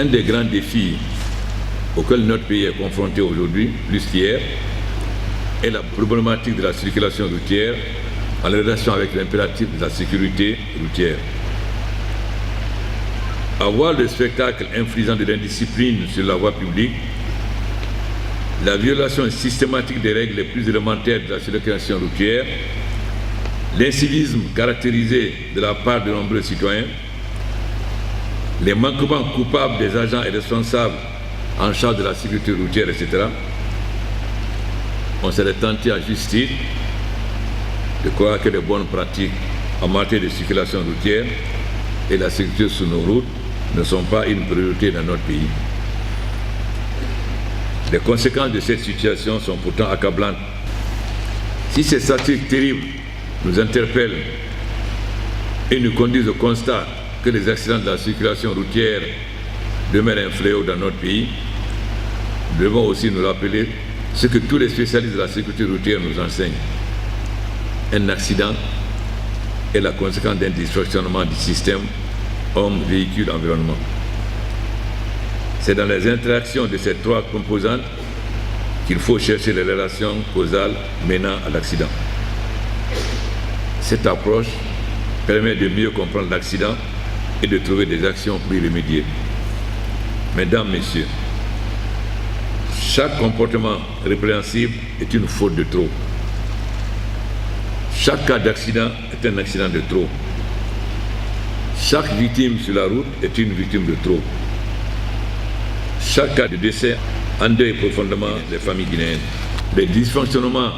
Un des grands défis auxquels notre pays est confronté aujourd'hui, plus qu'hier, est la problématique de la circulation routière en relation avec l'impératif de la sécurité routière. Avoir le spectacle infligeant de l'indiscipline sur la voie publique, la violation systématique des règles les plus élémentaires de la circulation routière, l'incivisme caractérisé de la part de nombreux citoyens, les manquements coupables des agents et responsables en charge de la sécurité routière, etc. On serait tenté à juste titre de croire que les bonnes pratiques en matière de circulation routière et la sécurité sur nos routes ne sont pas une priorité dans notre pays. Les conséquences de cette situation sont pourtant accablantes. Si ces statistiques terribles nous interpellent et nous conduisent au constat que les accidents de la circulation routière demeurent un fléau dans notre pays, nous devons aussi nous rappeler ce que tous les spécialistes de la sécurité routière nous enseignent. Un accident est la conséquence d'un dysfonctionnement du système homme, véhicule, environnement. C'est dans les interactions de ces trois composantes qu'il faut chercher les relations causales menant à l'accident. Cette approche permet de mieux comprendre l'accident et de trouver des actions pour y remédier. Mesdames, Messieurs, chaque comportement répréhensible est une faute de trop. Chaque cas d'accident est un accident de trop. Chaque victime sur la route est une victime de trop. Chaque cas de décès endeuille profondément les familles guinéennes. Les dysfonctionnements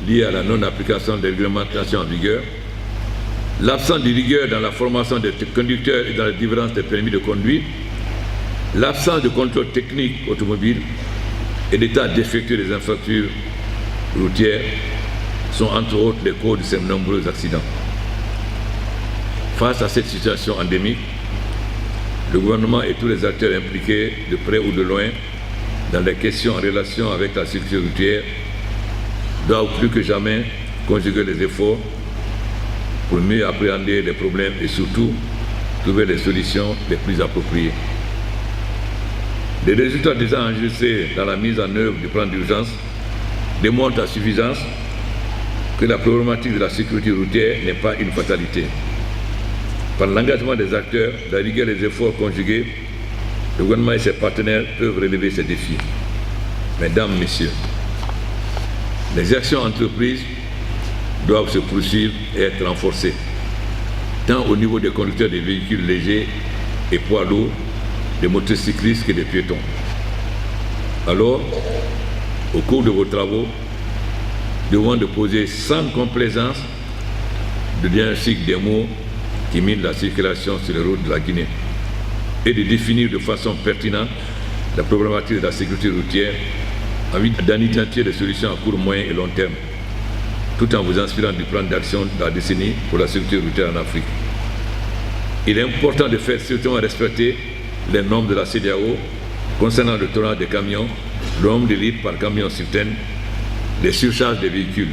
liés à la non-application des réglementations en vigueur, l'absence de rigueur dans la formation des conducteurs et dans la délivrance des permis de conduire, l'absence de contrôle technique automobile et l'état défectueux des infrastructures routières sont entre autres les causes de ces nombreux accidents. Face à cette situation endémique, le gouvernement et tous les acteurs impliqués, de près ou de loin, dans les questions en relation avec la sécurité routière, doivent plus que jamais conjuguer les efforts pour mieux appréhender les problèmes et surtout trouver les solutions les plus appropriées. Les résultats déjà enregistrés dans la mise en œuvre du plan d'urgence démontrent à suffisance que la problématique de la sécurité routière n'est pas une fatalité. Par l'engagement des acteurs, la rigueur et les efforts conjugués, le gouvernement et ses partenaires peuvent relever ces défis. Mesdames, Messieurs, les actions entreprises doivent se poursuivre et être renforcées, tant au niveau des conducteurs des véhicules légers et poids lourds, des motocyclistes que des piétons. Alors, au cours de vos travaux, devant de poser sans complaisance de diagnostic des mots qui minent la circulation sur les routes de la Guinée et de définir de façon pertinente la problématique de la sécurité routière en vue d'en identifier des solutions à court, moyen et long terme, tout en vous inspirant du plan d'action de la décennie pour la sécurité routière en Afrique. Il est important de faire strictement respecter les normes de la CEDEAO concernant le tonnage des camions, le nombre de litres par camion sur tonne, les surcharges des véhicules.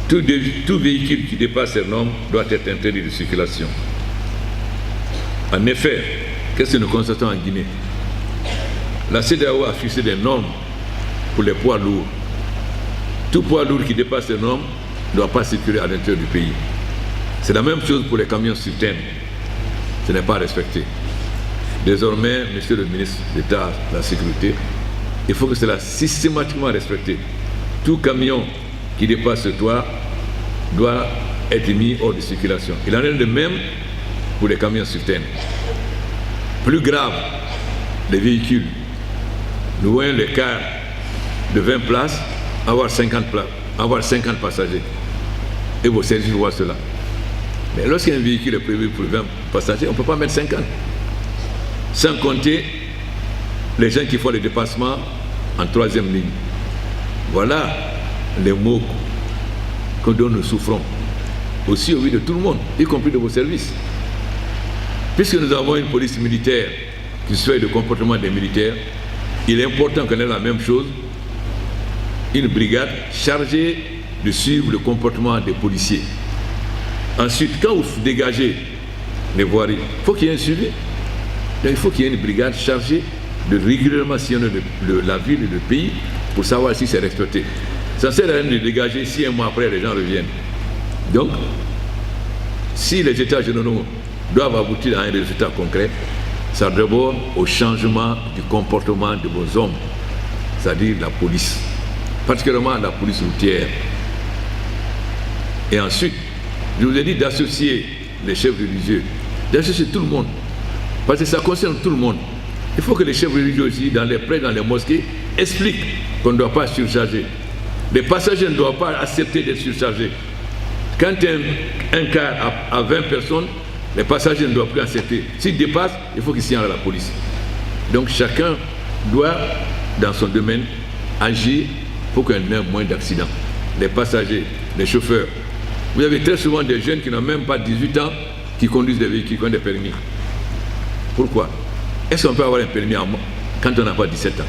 Tout véhicule qui dépasse ces normes doit être interdit de circulation. En effet, qu'est-ce que nous constatons en Guinée? La CEDEAO a fixé des normes pour les poids lourds. Tout poids lourd qui dépasse ces normes ne doit pas circuler à l'intérieur du pays. C'est la même chose pour les camions sur tonne. Ce n'est pas respecté. Désormais, Monsieur le ministre d'État de la Sécurité, il faut que cela soit systématiquement respecté. Tout camion qui dépasse ce toit doit être mis hors de circulation. Il en est de même pour les camions sur tonne. Plus grave, les véhicules. Nous voyons les cars de 20 places avoir 50 passagers. Et vos services voient cela. Mais lorsqu'un véhicule est prévu pour 20 passagers, on ne peut pas mettre 50. Sans compter les gens qui font les dépassements en troisième ligne. Voilà les maux dont nous souffrons. Aussi au vu de tout le monde, y compris de vos services. Puisque nous avons une police militaire qui suit le comportement des militaires, il est important qu'on ait la même chose, une brigade chargée de suivre le comportement des policiers. Ensuite, quand vous dégagez les voiries, il faut qu'il y ait un suivi. Donc il faut qu'il y ait une brigade chargée de régulièrement sillonner la ville et le pays pour savoir si c'est respecté. Ça ne sert à rien de dégager si un mois après les gens reviennent. Donc, si les états généraux doivent aboutir à un résultat concret, ça d'abord au changement du comportement de vos hommes, c'est-à-dire la police, particulièrement la police routière. Et ensuite, je vous ai dit d'associer les chefs religieux, d'associer tout le monde, parce que ça concerne tout le monde. Il faut que les chefs religieux aussi, dans les prêtres, dans les mosquées, expliquent qu'on ne doit pas surcharger. Les passagers ne doivent pas accepter d'être surchargés. Quand un car a 20 personnes, les passagers ne doivent plus accepter. S'ils dépassent, il faut qu'ils signalent à la police. Donc chacun doit, dans son domaine, agir pour qu'il y ait moins d'accidents. Les passagers, les chauffeurs. Vous avez très souvent des jeunes qui n'ont même pas 18 ans qui conduisent des véhicules, qui ont des permis. Pourquoi? Est-ce qu'on peut avoir un permis quand on n'a pas 17 ans?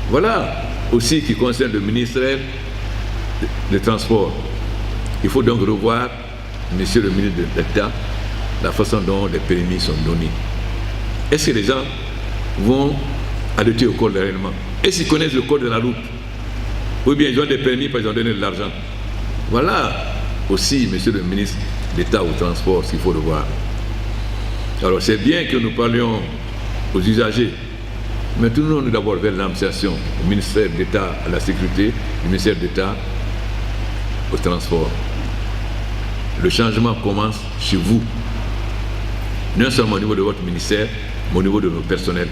Voilà aussi qui concerne le ministère des Transports. Il faut donc revoir, monsieur le ministre de l'État, la façon dont les permis sont donnés. Est-ce que les gens vont adopter au code réellement? Est-ce qu'ils connaissent le code de la route? Ou bien ils ont des permis parce qu'ils ont donné de l'argent? Voilà aussi, monsieur le ministre d'État au transport, ce qu'il faut revoir. Alors c'est bien que nous parlions aux usagers, mais tournons-nous d'abord vers l'administration, le ministère d'État à la sécurité, le ministère d'État au transport. Le changement commence chez vous, non seulement au niveau de votre ministère, mais au niveau de nos personnels,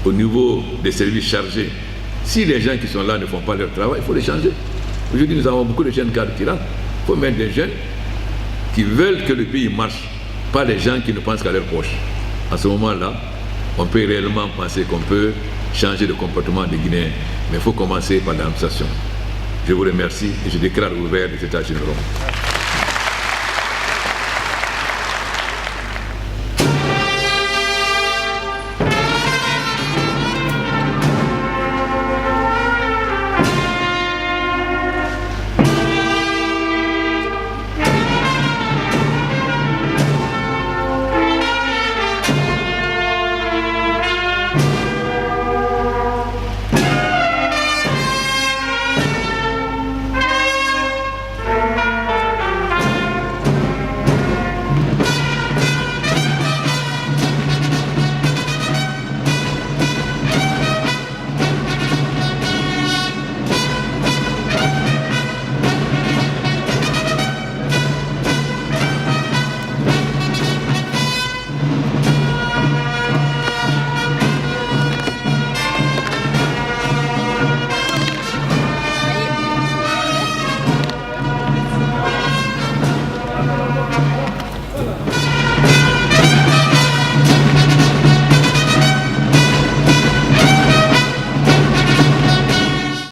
au niveau des services chargés. Si les gens qui sont là ne font pas leur travail, il faut les changer. Aujourd'hui, nous avons beaucoup de jeunes cadres qui rentrent. Il faut mettre des jeunes qui veulent que le pays marche, pas des gens qui ne pensent qu'à leur poche. À ce moment-là, on peut réellement penser qu'on peut changer le comportement des Guinéens, mais il faut commencer par l'administration. Je vous remercie et je déclare ouvert les États généraux.